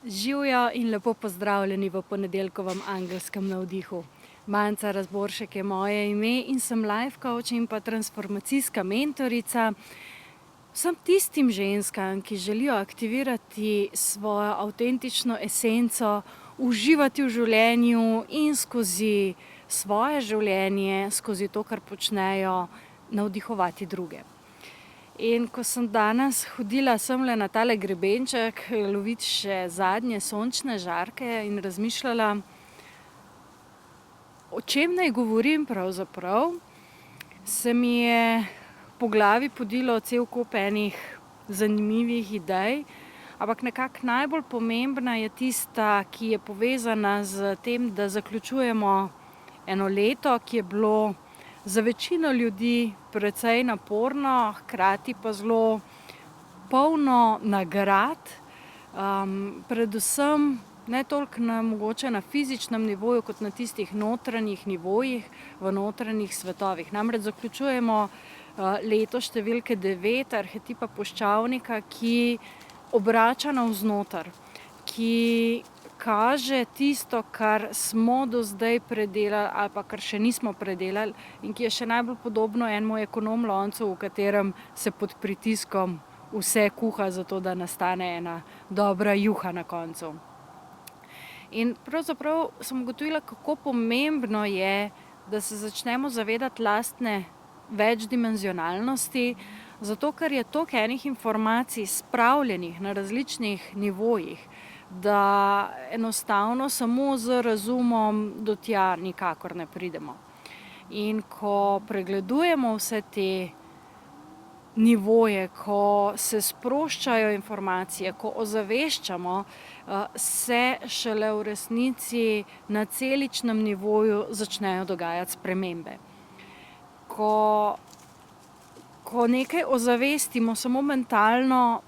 Živjo in lepo pozdravljeni v ponedeljkovem angelskem navdihu. Manca Razboršek je moje ime in sem life coach in pa transformacijska mentorica. Vsem tistim ženskam, ki želijo aktivirati svojo avtentično esenco, uživati v življenju in skozi svoje življenje, skozi to, kar počnejo, navdihovati druge. In ko sem danes hodila semle na tale grebenček, loviti še zadnje sončne žarke in razmišljala, o čem naj govorim pravzaprav, se mi je po glavi podilo cel kup enih zanimivih idej, ampak nekako najbolj pomembna je tista, ki je povezana z tem, da zaključujemo eno leto, ki je bilo za večino ljudi precej naporno, hkrati pa zelo polno nagrad, predvsem ne toliko mogoče na fizičnem nivoju, kot na tistih notranjih nivojih, v notranjih svetovih. Namreč zaključujemo leto številke 9, arhetipa puščavnika, ki obrača navznoter, ki kaže tisto, kar smo do zdaj predelali ali pa kar še nismo predelali in ki je še najbolj podobno enemu ekonom loncu, v katerem se pod pritiskom vse kuha, zato da nastane ena dobra juha na koncu. In pravzaprav sem ugotovila, kako pomembno je, da se začnemo zavedati lastne večdimenzionalnosti, zato ker je toliko enih informacij spravljenih na različnih nivojih, da enostavno samo z razumom do tja nikakor ne pridemo. In ko pregledujemo vse te nivoje, ko se sproščajo informacije, ko ozaveščamo, se šele v resnici na celičnem nivoju začnejo dogajati spremembe. Ko nekaj ozavestimo samo mentalno,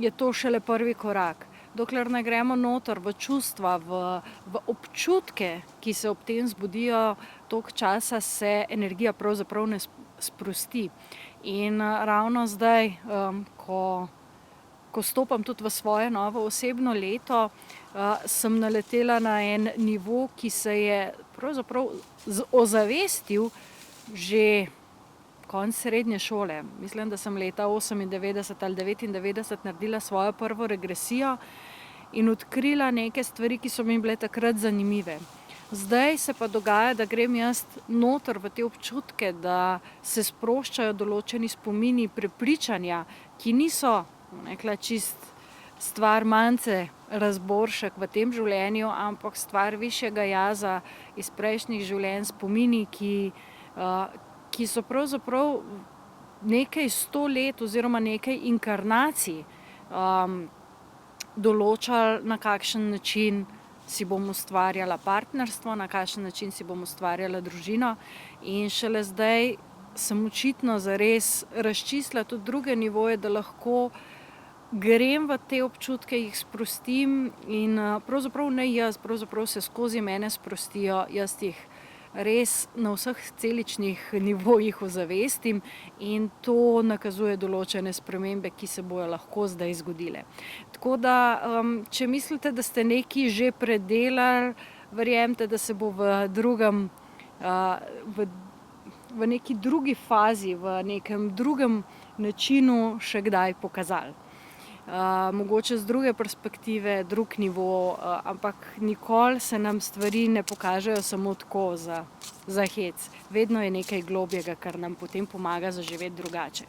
je to šele prvi korak. Dokler ne gremo noter v čustva, v občutke, ki se ob tem zbudijo, toliko časa se energija pravzaprav ne sprosti. In ravno zdaj, ko stopam tudi v svoje novo osebno leto, sem naletela na en nivo, ki se je pravzaprav ozavestil že konec srednje šole. Mislim, da sem leta 98 ali 99 naredila svojo prvo regresijo in odkrila neke stvari, ki so mi bile takrat zanimive. Zdaj se pa dogaja, da grem jaz noter v te občutke, da se sproščajo določeni spomini, prepričanja, ki niso, rekla, čist stvar Mance Razboršek v tem življenju, ampak stvar višjega jaza iz prejšnjih življenj, spomini, ki so pravzaprav nekaj 100 let oziroma nekaj inkarnacij določali, na kakšen način si bom ustvarjala partnerstvo, na kakšen način si bom ustvarjala družino. In šele zdaj sem očitno zares razčistila tudi druge nivoje, da lahko grem v te občutke, jih sprostim in pravzaprav ne jaz, pravzaprav se skozi mene sprostijo, jaz jih res na vseh celičnih nivojih ozavestim in to nakazuje določene spremembe, ki se bojo lahko zdaj zgodile. Tako da, če mislite, da ste nekaj že predelali, verjemite, da se bo v neki drugi fazi, v nekem drugem načinu še kdaj pokazalo. Mogoče z druge perspektive, drug nivo, ampak nikoli se nam stvari ne pokažejo samo tako za hec. Vedno je nekaj globjega, kar nam potem pomaga zaživeti drugače.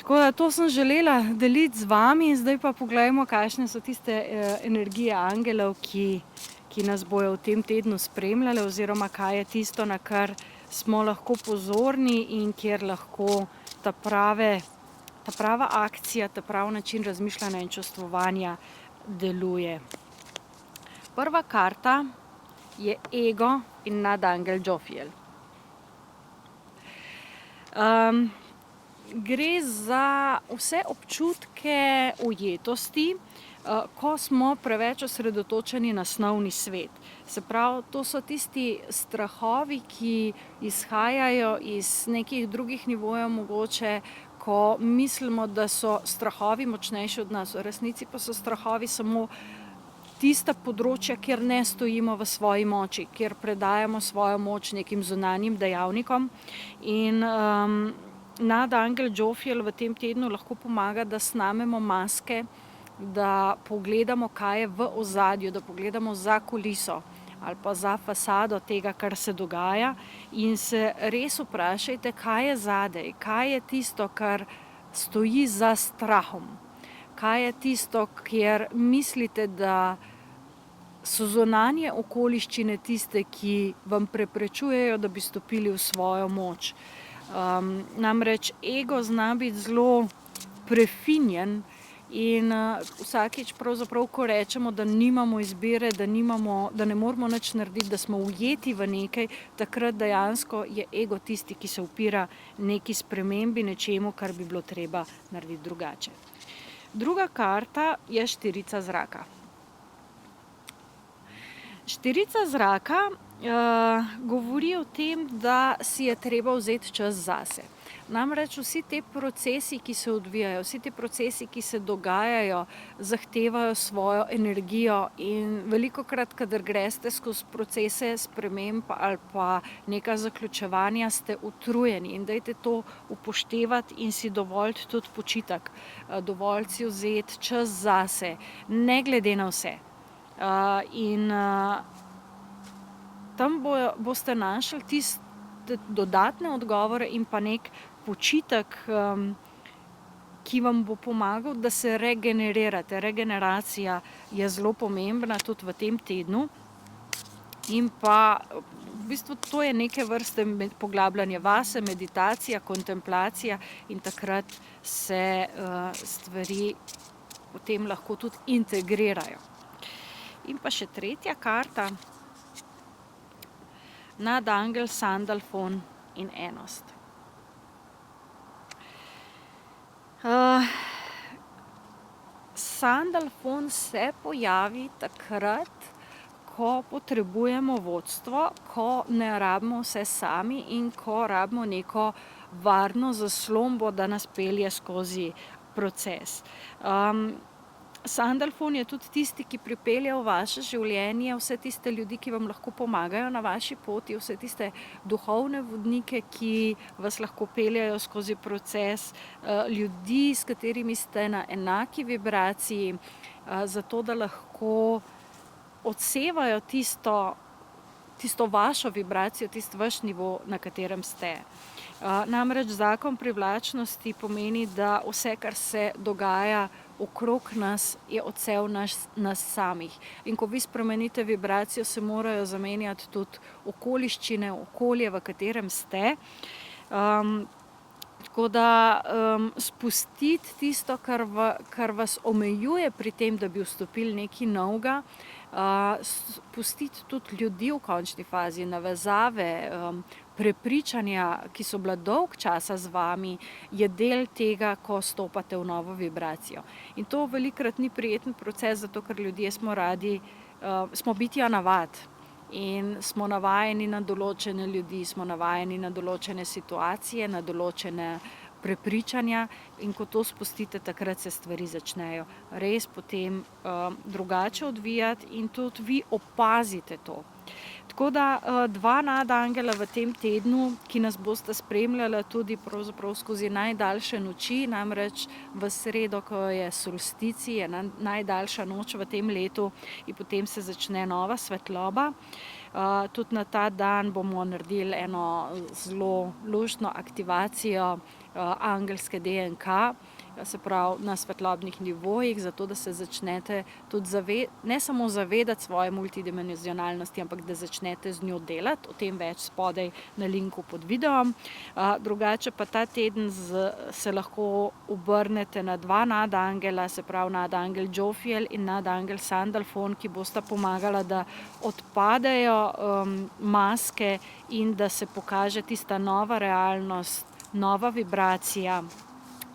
Tako da to sem želela deliti z vami, zdaj pa poglejmo, kakšne so tiste energije angelov, ki nas bojo v tem tednu spremljale, oziroma kaj je tisto, na kar smo lahko pozorni in kjer lahko ta prava akcija, ta pravi način razmišljanja in čustvovanja deluje. Prva karta je ego in nadangel Džofiel. Gre za vse občutke ujetosti, ko smo preveč osredotočeni na snovni svet. Se pravi, to so tisti strahovi, ki izhajajo iz nekih drugih nivojev mogoče, ko mislimo, da so strahovi močnejši od nas, v resnici pa so strahovi samo tista področja, kjer ne stojimo v svoji moči, kjer predajamo svojo moč nekim zunanjim dejavnikom. In nadangel Džofiel v tem tednu lahko pomaga, da snamemo maske, da pogledamo, kaj je v ozadju, da pogledamo za kuliso ali pa za fasado tega, kar se dogaja, in se res vprašajte, kaj je zadej, kaj je tisto, kar stoji za strahom, kaj je tisto, kjer mislite, da so zunanje okoliščine tiste, ki vam preprečujejo, da bi stopili v svojo moč. Namreč ego zna biti zelo prefinjen in vsakič pravzaprav, ko rečemo, da nimamo izbire, da ne moramo nič narediti, da smo ujeti v nekaj, takrat dejansko je ego tisti, ki se upira neki spremembi, nečemu, kar bi bilo treba narediti drugače. Druga karta je štirica zraka. Štirica zraka govori o tem, da si je treba vzeti čas zase. Namreč vsi te procesi, ki se odvijajo, vsi te procesi, ki se dogajajo, zahtevajo svojo energijo, in velikokrat, kadar greste skozi procese sprememb ali pa neka zaključevanja, ste utrujeni, in dajte to upoštevati in si dovoliti tudi počitek. Dovoliti si vzeti čas zase, ne glede na vse. Tam boste našli tiste dodatne odgovore in pa nek počitek, ki vam bo pomagal, da se regenerirate. Regeneracija je zelo pomembna tudi v tem tednu. In pa v bistvu to je neke vrste poglabljanje vase, meditacija, kontemplacija, in takrat se stvari potem lahko tudi integrirajo. In pa še tretja karta. Nadangel Sandalfon in enost. Sandalfon se pojavi takrat, ko potrebujemo vodstvo, ko ne rabimo vse sami in ko rabimo neko varno zaslombo, da nas pelje skozi proces. Sandalfon je tudi tisti, ki pripelje v vaše življenje vse tiste ljudi, ki vam lahko pomagajo na vaši poti, vse tiste duhovne vodnike, ki vas lahko peljejo skozi proces, ljudi, s katerimi ste na enaki vibraciji, zato da lahko odsevajo tisto vašo vibracijo, tisti vaš nivo, na katerem ste. Namreč zakon privlačnosti pomeni, da vse, kar se dogaja okrog nas, je odsev nas samih. In ko vi spremenite vibracijo, se morajo zamenjati tudi okoliščine, okolje, v katerem ste. Tako da spustiti tisto, kar vas omejuje pri tem, da bi vstopili nekaj novega, pustiti tudi ljudi v končni fazi, navezave, prepričanja, ki so bila dolg časa z vami, je del tega, ko stopate v novo vibracijo. In to velikokrat ni prijeten proces, zato ker ljudje smo bitja navad. In smo navajeni na določene ljudi, smo navajeni na določene situacije, na določene prepričanja, in ko to spustite, takrat se stvari začnejo res potem drugače odvijati in tudi vi opazite to. Tako da dva nadangela v tem tednu, ki nas bosta spremljala tudi pravzaprav skozi najdaljše noči, namreč v sredo, ko je solstici, je najdaljša noč v tem letu in potem se začne nova svetloba. Tudi na ta dan bomo naredili eno zelo luštno aktivacijo angelske DNK, se pravi na svetlobnih nivojih, zato da se začnete tudi ne samo zavedati svoje multidimenzionalnosti, ampak da začnete z njo delati. O tem več spodaj na linku pod videom. Drugače pa ta teden se lahko obrnete na dva nadangela, se pravi nadangel Džofiel in nadangel Sandalfon, ki bosta pomagala, da odpadejo maske in da se pokaže tista nova realnost, nova vibracija,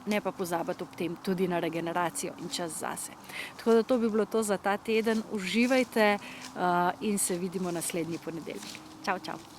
ne pa pozabiti ob tem tudi na regeneracijo in čas zase. Tako da to bi bilo to za ta teden. Uživajte in se vidimo naslednji ponedeljek. Čau, čau.